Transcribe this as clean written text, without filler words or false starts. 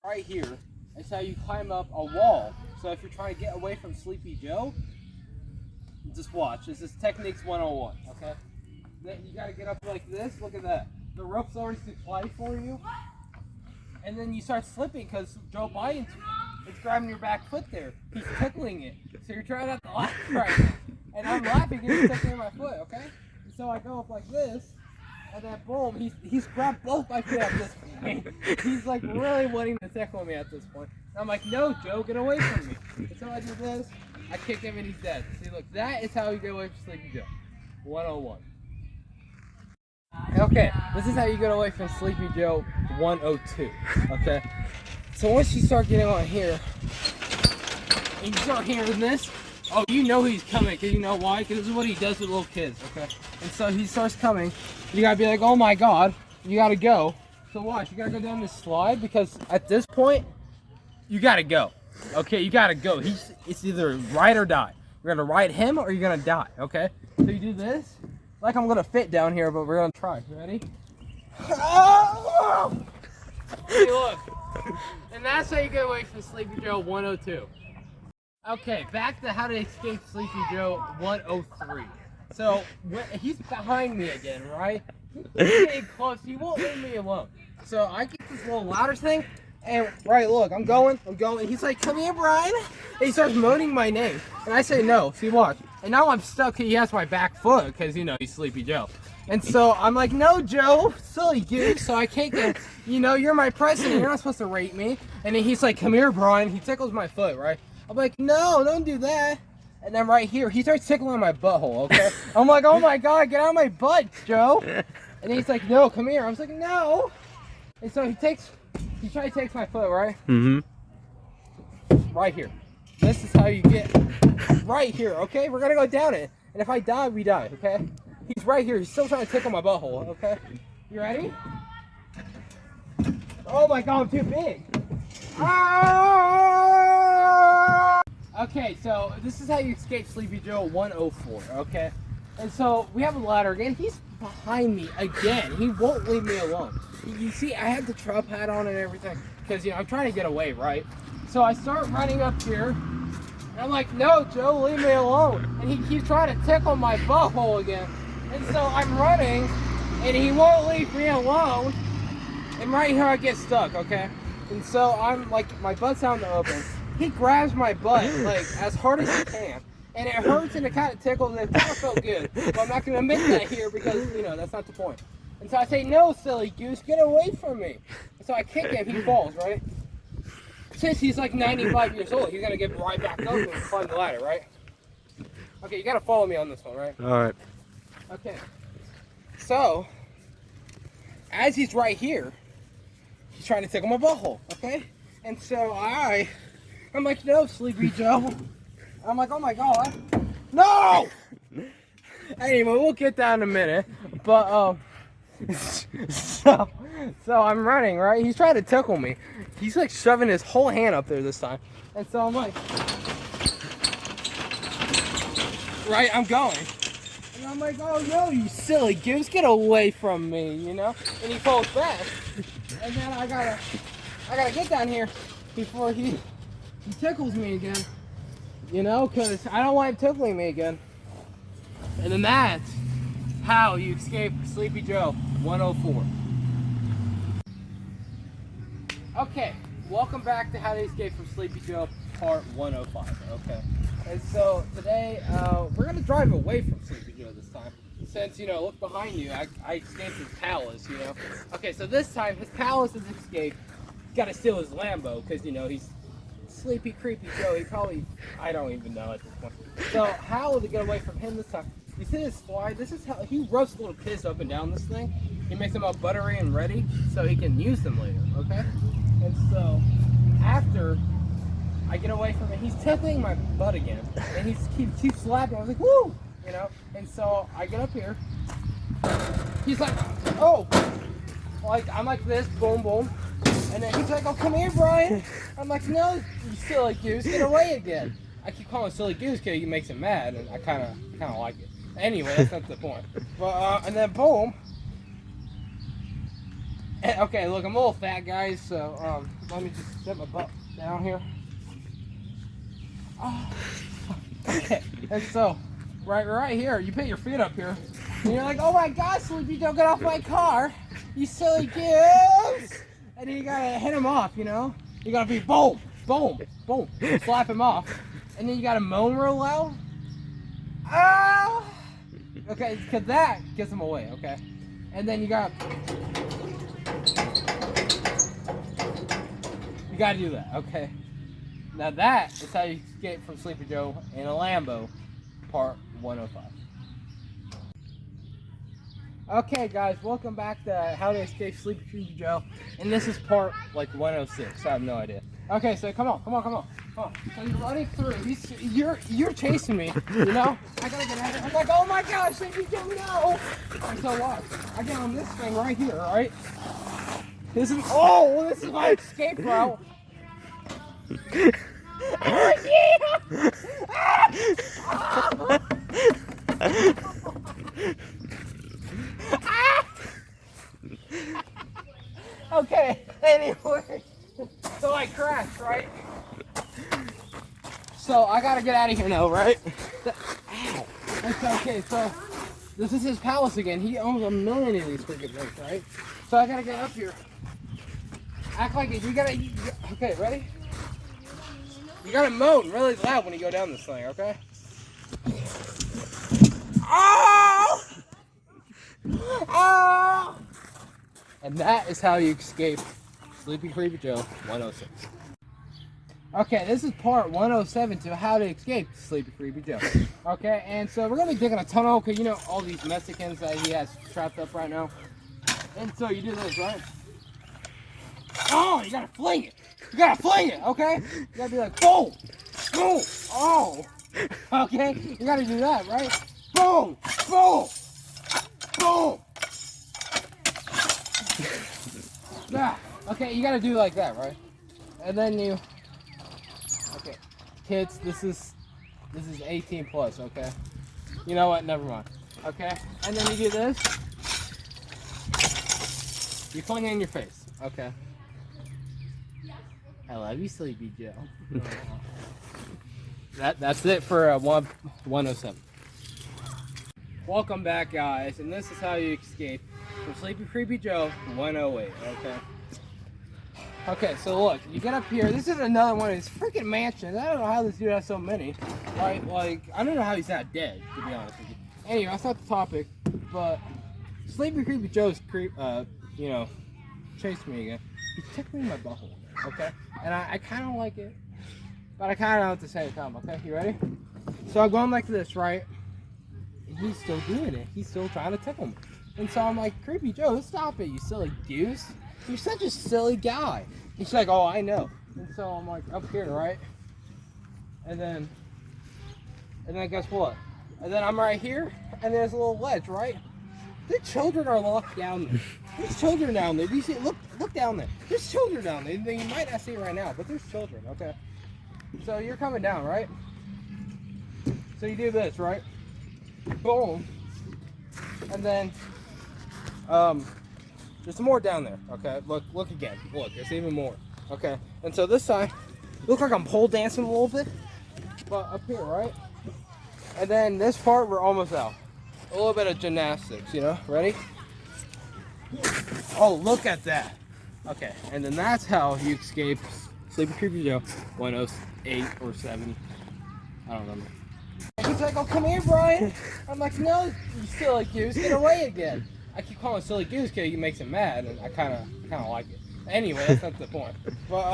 Right here is how you climb up a wall. So if you're trying to get away from Sleepy Joe, just watch. This is techniques 101, okay? Then you gotta get up like this. Look at that. The rope's already supplied for you. And then you start slipping because Joe Biden's grabbing your back foot there. He's tickling it. So you're trying not to laugh right now. And I'm laughing because he's tickling my foot, okay? And so I go up like this. And then boom, he's grabbed both my feet at this point. He's like really wanting to tickle me at this point. And I'm like, no, Joe, get away from me. And so I do this, I kick him and he's dead. See, look, that is how you get away from Sleepy Joe. 101. Okay, this is how you get away from Sleepy Joe 102. Okay? So once you start getting on here, and you start hearing this, oh, you know he's coming, because you know why? Because this is what he does with little kids, okay? And so he starts coming, you gotta be like, oh my god, you gotta go. So watch, you gotta go down this slide, because at this point, you gotta go. Okay, you gotta go. It's either ride or die. You're gonna ride him, or you're gonna die, okay? So you do this, like I'm gonna fit down here, but we're gonna try. You ready? Oh! Hey, look. And that's how you get away from Sleepy Joe 102. Okay, back to how to escape Sleepy Joe 103. So, he's behind me again, right? He's getting close. He won't leave me alone. So, I get this little ladder thing, and right, look, I'm going. He's like, come here, Brian. And he starts moaning my name. And I say no. See, watch. And now I'm stuck. He has my back foot, because, you know, he's Sleepy Joe. And so, I'm like, no, Joe, silly goose. So, I can't get, you know, you're my president. You're not supposed to rape me. And then he's like, come here, Brian. He tickles my foot, right? I'm like, no, don't do that. And then right here, he starts tickling my butthole, okay? I'm like, oh my god, get out of my butt, Joe. And he's like, no, come here. I was like, no. And so he tries to take my foot, right? Mm-hmm. Right here. This is how you get right here, okay? We're gonna go down it. And if I die, we die, okay? He's right here. He's still trying to tickle my butthole, okay? You ready? Oh my god, I'm too big. Ah! Okay, so this is how you escape Sleepy Joe 104, okay? And so we have a ladder again. He's behind me again. He won't leave me alone. You see, I have the trap hat on and everything because, you know, I'm trying to get away, right? So I start running up here, and I'm like, no, Joe, leave me alone. And he keeps trying to tickle my butthole again. And so I'm running, and he won't leave me alone. And right here I get stuck, okay? And so I'm like, my butt's out in the open. He grabs my butt like as hard as he can. And it hurts and it kind of tickles and it kind of felt good. But I'm not going to admit that here because, you know, that's not the point. And so I say, no, silly goose, get away from me. And so I kick him, he falls, right? Since he's like 95 years old, he's going to get right back up and climb the ladder, right? Okay, you got to follow me on this one, right? All right. Okay. So, as he's right here, he's trying to tickle my butthole, okay? And so I'm like, no, Sleepy Joe. I'm like, oh my god. No! Anyway, we'll get that in a minute. But, so I'm running, right? He's trying to tickle me. He's like shoving his whole hand up there this time. And so I'm like, right, I'm going. And I'm like, oh no, you silly goose, get away from me, you know? And he falls back. And then I gotta get down here before he tickles me again. You know, because I don't want him tickling me again. And then that's how you escape Sleepy Joe 104. Okay, welcome back to How to Escape from Sleepy Joe part 105, okay? And so today, we're going to drive away from Sleepy Joe this time. Since, you know, look behind you, I escaped his palace, you know? Okay, so this time, his palace is escaped. Got to steal his Lambo, because, you know, he's Sleepy, creepy Joe. He probably, I don't even know at this point. So how to get away from him this time? You see this slide? This is how he roasts little kids up and down this thing. He makes them all buttery and ready so he can use them later, okay? And so after I get away from him, he's tickling my butt again. And he keeps slapping. I was like, woo! You know? And so I get up here. He's like, oh! Like, I'm like this, boom, boom. And then he's like, oh, come here, Brian. I'm like, no, you silly goose, get away again. I keep calling him silly goose because he makes him mad, and I kind of like it. Anyway, that's not the point. But, and then boom. Okay, look, I'm a little fat, guys, so let me just set my butt down here. Oh. Okay, and so right here, you put your feet up here, and you're like, oh my God, Sleepy, don't get off my car, you silly goose! And then you gotta hit him off, you know? You gotta be boom, boom, boom, slap him off, and then you gotta moan real loud. Ah! Okay, because that gets him away, okay? And then you gotta do that, okay? Now that is how you escape from Sleepy Joe in a Lambo, part 105. Okay, guys, welcome back to How to Escape Sleepy Joe, and this is part like 106. I have no idea. Okay, so come on. So you're running through. You're chasing me. You know. I gotta get out of here. I'm like, oh my gosh, Sleepy Joe, no! And so what? I get on this thing right here, right? This is my escape route. Oh yeah! Okay, anyway, so I crashed, right? So I gotta get out of here now, right? Ow! It's okay, so this is his palace again. He owns a million of these freaking things, right? So I gotta get up here. Act like it. Okay, ready? You gotta moan really loud when you go down this thing, okay? Oh! Oh! And that is how you escape Sleepy Creepy Joe 106. Okay, this is part 107 to how to escape Sleepy Creepy Joe. Okay, and so we're gonna be digging a tunnel because you know all these Mexicans that he has trapped up right now. And so you do this, right? Oh, you gotta fling it. Okay? You gotta be like, boom, boom, oh. Okay, you gotta do that, right? Boom, boom, boom. Yeah. Okay, you gotta do like that, right? And then you. Okay, kids, this is 18 plus. Okay. You know what? Never mind. Okay, and then you do this. You fling it in your face. Okay. I love you, Sleepy Joe. That's it for 107. Welcome back, guys, and this is how you escape from Sleepy Creepy Joe 108. Okay, so look, you get up here. This is another one of these freaking mansions. I don't know how this dude has so many. Right? Like, I don't know how he's not dead, to be honest with you. Anyway, that's not the topic, but Sleepy Creepy Joe's chased me again. He's tickling my butthole. Okay? And I kind of like it, but I kind of don't at the same time. Okay? You ready? So I'm going like this, right? And he's still doing it. He's still trying to tickle me. And so I'm like, Creepy Joe, stop it, you silly goose. You're such a silly guy. He's like, oh, I know. And so I'm like, up here, right? And then guess what? And then I'm right here, and there's a little ledge, right? The children are locked down there. There's children down there. Do you see? Look down there. There's children down there. You might not see it right now, but there's children, okay? So you're coming down, right? So you do this, right? Boom. And then, there's more down there, okay? Look again. Look, there's even more, okay? And so this side, look like I'm pole dancing a little bit, but up here, right? And then this part, we're almost out. A little bit of gymnastics, you know? Ready? Oh, look at that. Okay, and then that's how you escape Sleepy Creepy Joe 108 or 7. I don't remember. He's like, oh, come here, Brian. I'm like, no, you silly goose, get away again. I keep calling silly goose because he makes him mad, and I kind of like it. Anyway, that's not the point. But